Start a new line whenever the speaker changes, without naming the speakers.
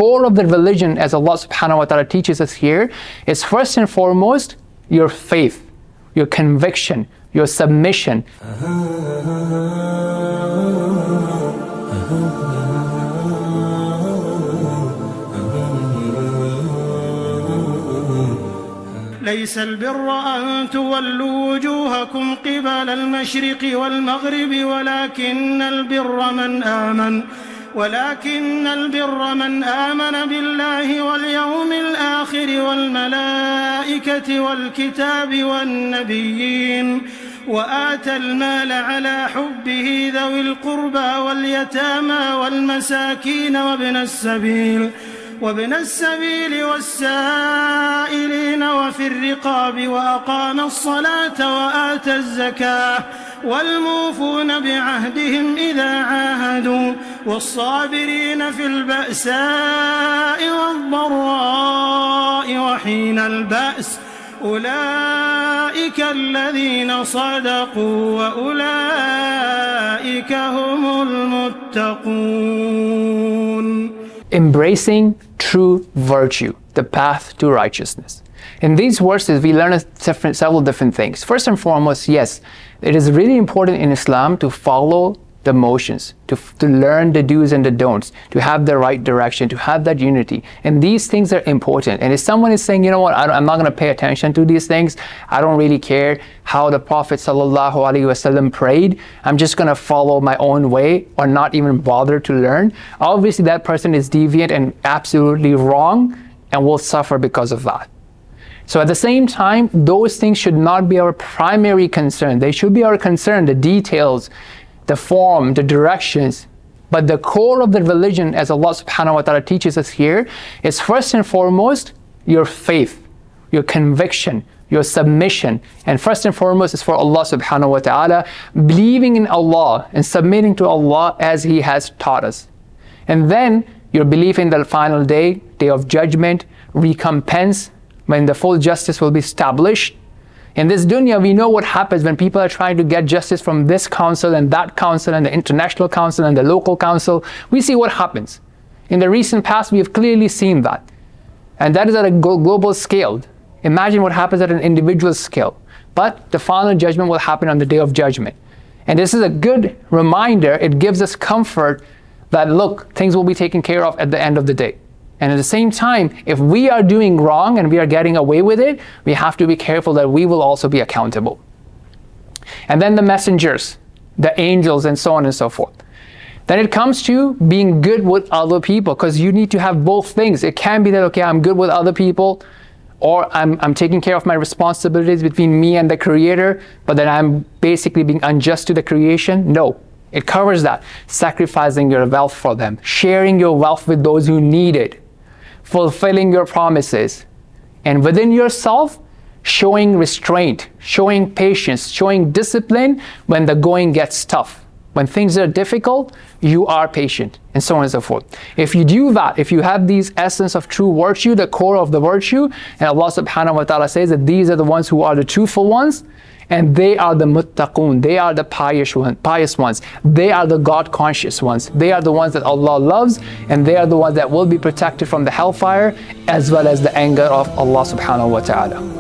core of the religion, as Allah subhanahu wa ta'ala teaches us here, is first and foremost your faith, your conviction, your submission.
ليس البر أن تولوا وجوهكم قبل المشرق والمغرب ولكن البر من آمن بالله واليوم الآخر والملائكة والكتاب والنبيين وآتى المال على حبه ذوي القربى واليتامى والمساكين وابن السبيل والسائلين وفي الرقاب وأقام الصلاة وآتى الزكاة والموفون بعهدهم إذا عاهدوا والصابرين في البأساء والضراء وحين البأس أولئك الذين صدقوا وأولئك هم المتقون.
Embracing true virtue, the path to righteousness. In these verses, we learn several different things. First and foremost, yes, it is really important in Islam to follow the motions, to learn the do's and the don'ts, to have the right direction, to have that unity. And these things are important. And if someone is saying, you know what, I'm not going to pay attention to these things, I don't really care how the Prophet ﷺ prayed, I'm just going to follow my own way or not even bother to learn, obviously that person is deviant and absolutely wrong and will suffer because of that. So at the same time, those things should not be our primary concern. They should be our concern, the details, the form, the directions. But the core of the religion, as Allah subhanahu wa ta'ala teaches us here, is first and foremost your faith, your conviction, your submission. And first and foremost is for Allah subhanahu wa ta'ala, believing in Allah and submitting to Allah as He has taught us. And then your belief in the final day, day of judgment, recompense, when the full justice will be established. In this dunya, we know what happens when people are trying to get justice from this council and that council and the international council and the local council. We see what happens. In the recent past, we have clearly seen that. And that is at a global scale. Imagine what happens at an individual scale. But the final judgment will happen on the day of judgment. And this is a good reminder. It gives us comfort that, look, things will be taken care of at the end of the day. And at the same time, if we are doing wrong and we are getting away with it, we have to be careful that we will also be accountable. And then the messengers, the angels, and so on and so forth. Then it comes to being good with other people, because you need to have both things. It can be that, okay, I'm good with other people, or I'm taking care of my responsibilities between me and the Creator, but then I'm basically being unjust to the creation. No. It covers that. Sacrificing your wealth for them, sharing your wealth with those who need it, fulfilling your promises, and within yourself, showing restraint, showing patience, showing discipline when the going gets tough. When things are difficult, you are patient, and so on and so forth. If you do that, if you have these essence of true virtue, the core of the virtue, and Allah subhanahu wa ta'ala says that these are the ones who are the truthful ones, and they are the muttaqun, they are the pious ones, they are the God-conscious ones, they are the ones that Allah loves, and they are the ones that will be protected from the hellfire as well as the anger of Allah subhanahu wa ta'ala.